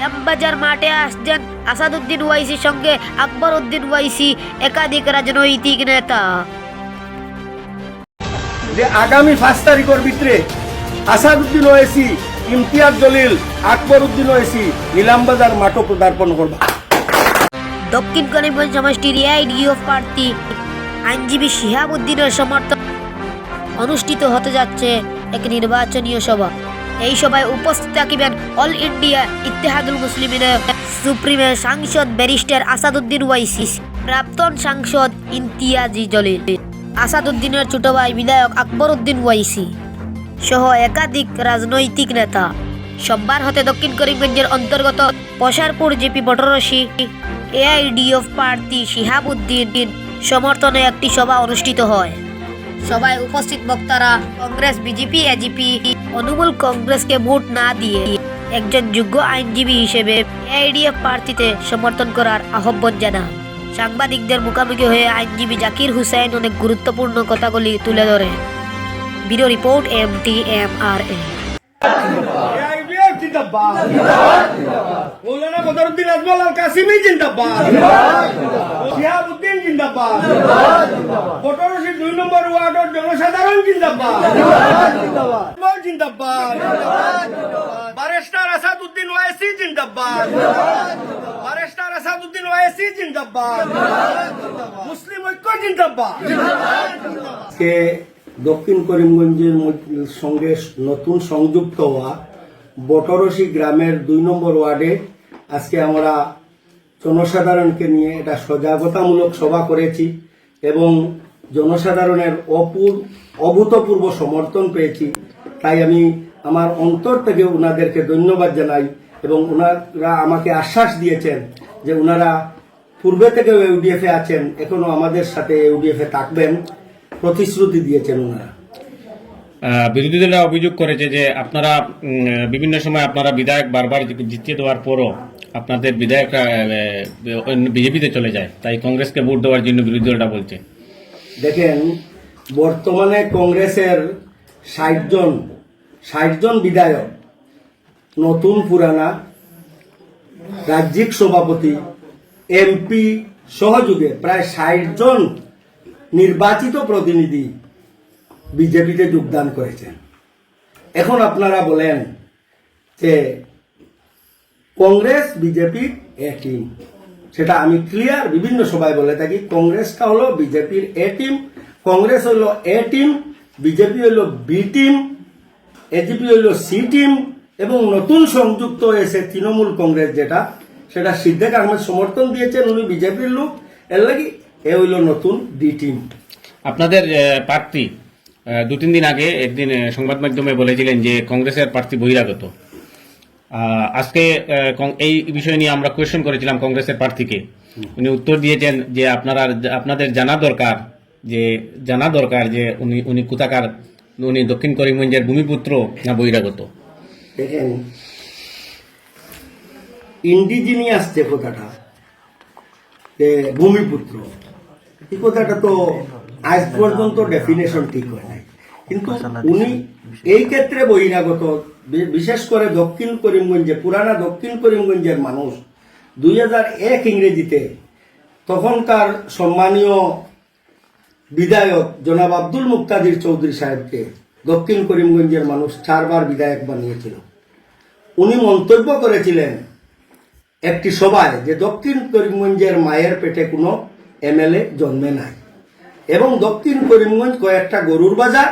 ইলামবাজার মাঠে আসছেন আসাদুদ্দিন ওয়াইসির সঙ্গে আকবর উদ্দিন ওয়াইসি, একাধিক রাজনৈতিক নেতা। যে আগামী 5 তারিখের ভিতরে আসাদুদ্দিন ওয়াইসি, ইমতিয়াজ জলিল, আকবর উদ্দিন ওয়াইসি ইলামবাজার মাঠে পদার্পণ করবে। দক্ষিণ করিমগঞ্জ সমষ্টির এআইডিএফ প্রার্থী আইনজীবী শিহাব উদ্দিনের সমর্থন অনুষ্ঠিত হতে যাচ্ছে এক নির্বাচনীয় সভা। এই সভায় উপস্থিত থাকিবেন অল ইন্ডিয়া ইত্তেহাদুল মুসলিমিনের সুপ্রিমের সাংসদ ব্যারিস্টার আসাদুদ্দিন ওয়াইসি, প্রাক্তন সাংসদ ইমতিয়াজ জলিল, আসাদুদ্দিনের ছোট ভাই বিধায়ক আকবর উদ্দিন ওয়াইসি সহ একাধিক রাজনৈতিক নেতা। সোমবার হতে দক্ষিণ করিমগঞ্জের অন্তর্গত পশারপুর জেপি বটরসি এআইডিএফ প্রার্থী শিহাব উদ্দিন সমর্থনে একটি সভা অনুষ্ঠিত হয়। সভায় উপস্থিত বক্তারা কংগ্রেস, বিজেপি, এজিপি অনুমূল কংগ্রেসকে ভোট না দিয়ে একজন যোগ্য আইনজীবী হিসেবে এআইডিএফ প্রার্থীতে সমর্থন করার আহ্বান জানান। সাংবাদিকদের মুখোমুখি হয়ে আইনজীবী জাকির হুসাইন অনেক গুরুত্বপূর্ণ কথাগুলি তুলে ধরেন। Bureau report MTMRA। মৌলানা বদরুদ্দিন আজমল আল কাসিমি জিন্দাবাদ, শিহাব উদ্দিন জিন্দাবাদ, বটরসি 2 নম্বর ওয়ার্ডের জনসাধারণ জিন্দাবাদ, জিন্দাবাদ, ব্যারিস্টার আসাদুদ্দিন ওয়াইসি জিন্দাবাদ, ব্যারিস্টার আসাদুদ্দিন ওয়াইসি জিন্দাবাদ, মুসলিম ঐক্য জিন্দাবাদ। দক্ষিণ করিমগঞ্জের সঙ্গে নতুন সংযুক্ত হওয়া বটরসি গ্রামের 2 নম্বর ওয়ার্ডে আজকে আমরা জনসাধারণকে নিয়ে এটা সজাগতামূলক সভা করেছি এবং জনসাধারণের অভূতপূর্ব সমর্থন পেয়েছি। তাই আমি আমার অন্তর থেকে ওনাদেরকে ধন্যবাদ জানাই এবং ওনারা আমাকে আশ্বাস দিয়েছেন যে ওনারা পূর্বে থেকেও ইউডিএফে আছেন, এখনো আমাদের সাথে ইউডিএফে থাকবেন, প্রতিশ্রুতি দিয়েছেন ওনারা। বিরোধী দলরা অভিযোগ করেছে যে আপনারা বিভিন্ন সময় আপনারা বিধায়ক বারবার জিতিয়ে দেওয়ার পরও আপনাদের বিধায়করা বিজেপিতে চলে যায়, তাই কংগ্রেসকে ভোট দেওয়ার জন্য বিরোধী দলটা বলছে। দেখেন, বর্তমানে কংগ্রেসের 60 জন বিধায়ক, নতুন পুরানা, রাজ্যিক সভাপতি, এমপি সহযোগে প্রায় 60 জন নির্বাচিত প্রতিনিধি বিজেপিতে যোগদান করেছেন। এখন আপনারা বলেন যে কংগ্রেস বিজেপির এ টিম, সেটা আমি ক্লিয়ার বিভিন্ন সভায় বলে থাকি, কংগ্রেসটা হলো বিজেপির এ টিম, কংগ্রেস হলো এ টিম, বিজেপি হলো বি টিম, এজিপি হলো সি টিম এবং নতুন সংযুক্ত হয়েছে তৃণমূল কংগ্রেস, যেটা সেটা সিদ্দিক আহমেদ সমর্থন দিয়েছেন, উনি বিজেপির লোক, এর লাগি এ হইল নতুন ডি টিম। আপনাদের প্রার্থী 2-3 দিন আগে একদিন সংবাদ মাধ্যমে বলেছিলেন যে কংগ্রেসের প্রার্থী বহিরাগত। আজকে এই বিষয় নিয়ে আমরা কোয়েশ্চন করেছিলাম কংগ্রেসের প্রার্থীকে, উনি উত্তর দিয়েছেন যে আপনাদের জানা দরকার যে উনি কোথাকার, উনি দক্ষিণ করিমগঞ্জের ভূমিপুত্র না বহিরাগত। দেখেন, ইন্ডিজিনিয়াস যে কথাটা, ভূমিপুত্র, এই কথাটা তো আজ পর্যন্ত ডেফিনেশন ঠিক হয় নাই, কিন্তু উনি এই ক্ষেত্রে বহিরাগত। বিশেষ করে দক্ষিণ করিমগঞ্জে, পুরানা দক্ষিণ করিমগঞ্জের মানুষ 2001 ইংরেজিতে তখনকার সম্মানীয় বিধায়ক জনাব আব্দুল মুক্তাদির চৌধুরী সাহেবকে দক্ষিণ করিমগঞ্জের মানুষ 4 বার বিধায়ক বানিয়েছিল। উনি মন্তব্য করেছিলেন একটি সভায় যে দক্ষিণ করিমগঞ্জের মায়ের পেটে কোনো এমএলএ জন্মে নাই এবং দক্ষিণ করিমগঞ্জ কয়েকটা গরুর বাজার,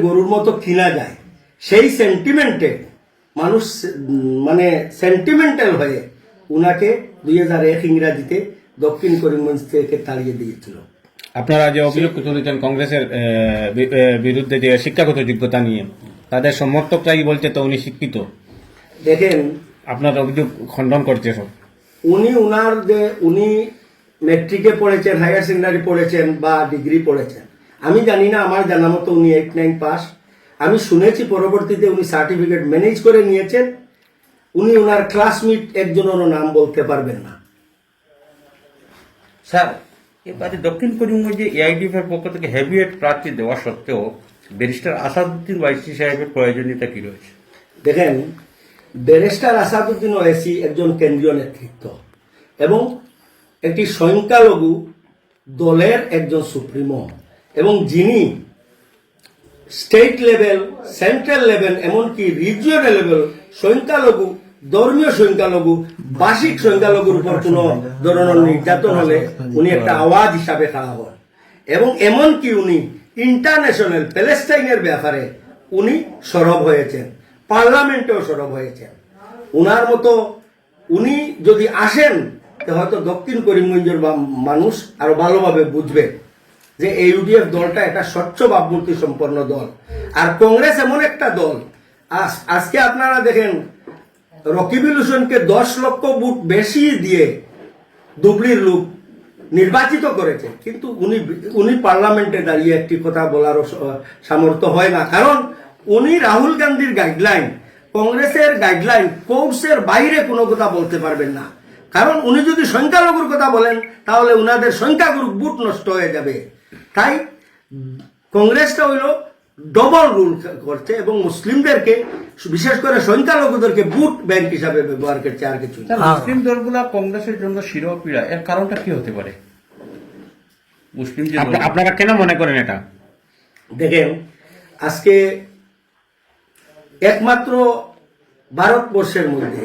গরুর মতো কিনা যায়। সেই সেন্টিমেন্টে মানুষ মানে সেন্টিমেন্টাল হয়ে উনাকে 2001 ইংরাজিতে দক্ষিণ করিমগঞ্জ থেকে তাড়িয়ে দিয়েছিল। আপনারা যে অভিযোগ তুলেছেন কংগ্রেসের বিরুদ্ধে যে শিক্ষাগত যোগ্যতা নিয়ে, তাদের সমর্থকরাই বলছে তো উনি শিক্ষিত। দেখেন, আপনার অভিযোগ খণ্ডন করছে সব। উনি মেট্রিকে পড়েছেন, হায়ার সেকেন্ডারি পড়েছেন বা ডিগ্রি পড়েছেন, আমি জানি না, আমার জানা মতো উনি 8-9 পাস। আমি শুনেছি পরবর্তীতে উনি সার্টিফিকেট ম্যানেজ করে নিয়েছেন। উনি ওনার ক্লাসমেট একজনেরও নাম বলতে পারবেন না। স্যার, এবারে দক্ষিণ করিমগঞ্জে এআইডিএফ এর পক্ষ থেকে হেভিওয়েট প্রার্থী দেওয়া সত্ত্বেও ব্যারিস্টার আসাদুদ্দিন ওয়াইসি সাহেবের প্রয়োজনীয়তা কি রয়েছে? দেখেন, ব্যারিস্টার আসাদুদ্দিন ওয়াইসি একজন কেন্দ্রীয় নেতৃত্ব এবং একটি সংখ্যালঘু দলের একজন সুপ্রিমো, এবং যিনি স্টেট লেভেল, সেন্ট্রাল লেভেল, এমনকি রিজিয়নাল লেভেল সংখ্যালঘু, ধর্মীয় সংখ্যালঘু, ভাষিক সংখ্যালঘুর উপর কোন ধরনের নির্যাতন হলে উনি একটা আওয়াজ হিসাবে খাওয়া হন, এবং এমনকি উনি ইন্টারন্যাশনাল প্যালেস্টাইনের ব্যাপারে উনি সরব হয়েছেন, পার্লামেন্টেও সরব হয়েছেন। উনার মতো উনি যদি আসেন তো হয়তো দক্ষিণ করিমগঞ্জের মানুষ আরো ভালোভাবে বুঝবে যে এই ইউডিএফ দলটা একটা স্বচ্ছ ভাবমূর্তি সম্পন্ন দল। আর কংগ্রেস এমন একটা দল, আজকে আপনারা দেখেন রকিবুল হোসেনকে 10 লক্ষ ভোট বেশি দিয়ে দুবলির লোক নির্বাচিত করেছে, কিন্তু উনি পার্লামেন্টে দাঁড়িয়ে একটি কথা বলার সামর্থ্য হয় না, কারণ উনি রাহুল গান্ধীর গাইডলাইন, কংগ্রেসের গাইডলাইন, কোর্সের বাইরে কোনো কথা বলতে পারবেন না। কারণ উনি যদি সংখ্যালঘুর কথা বলেন তাহলে উনাদের সংখ্যাগুরু ভোট নষ্ট হয়ে যাবে। তাই কংগ্রেসটা হইল ডবল রুল করছে এবং মুসলিমদেরকে, বিশেষ করে সংখ্যালঘুদেরকে ভোট ব্যাংক হিসাবে ব্যবহার করছে, আর কিছু না। স্যার, মুসলিম দলগুলা কংগ্রেসের জন্য শিরোপীড়া, এর কারণটা কি হতে পারে? মুসলিম যে দল- আপনারা কেন মনে করেন এটা? দেখেন, আজকে একমাত্র ভারতবর্ষের মধ্যে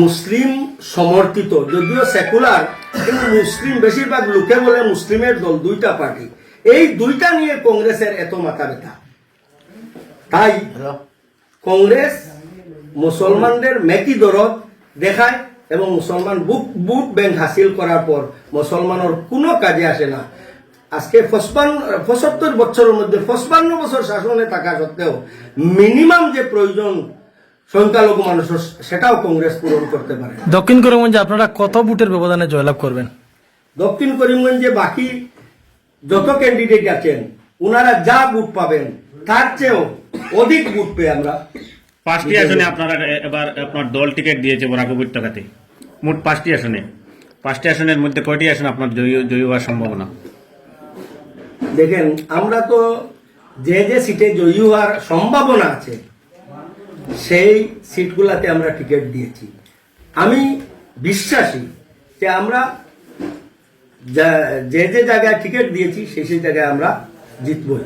মুসলিম সমর্থিত, যদিও সেকুলার, কিন্তু মুসলিম বেশিরভাগ লোকে বলে মুসলিমের দল দুইটা পার্টি, এই দুইটা নিয়ে কংগ্রেসের এত মাথা ব্যথা। তাই কংগ্রেস মুসলমানদের মেকি দরদ দেখায় এবং মুসলমান বুট ব্যাংক হাসিল করার পর মুসলমানের কোনো কাজে আসে না। আজকে 75 বছরের মধ্যে 55 বছর শাসনে থাকা সত্ত্বেও মিনিমাম যে প্রয়োজন সংখ্যালঘু মানুষের, সেটাও কংগ্রেস পূরণ করতে পারে। দক্ষিণ করিমগঞ্জে আপনারা কত ভোটের ব্যবধানে জয়লাভ করবেন? দক্ষিণ করিমগঞ্জে বাকি যত ক্যান্ডিডেট আছেন ওনারা যা ভোট পাবেন তার চেয়েও অধিক ভোট পেয়ে আমরা 5টি আসনে আপনারা এবার আপনার দল টিকিট দিয়েছে বরাক উপত্যকাতে, মোট 5টি আসনে। 5টি আসনের মধ্যে কয়টি আসন আপনার জয়ী হওয়ার সম্ভাবনা? দেখেন, আমরা তো যে যে সিটে জয়ী হওয়ার সম্ভাবনা আছে সেই সিটগুলাতে আমরা টিকিট দিয়েছি। আমি বিশ্বাসী যে আমরা যে যে জায়গায় টিকিট দিয়েছি সেই জায়গায় আমরা জিতবই।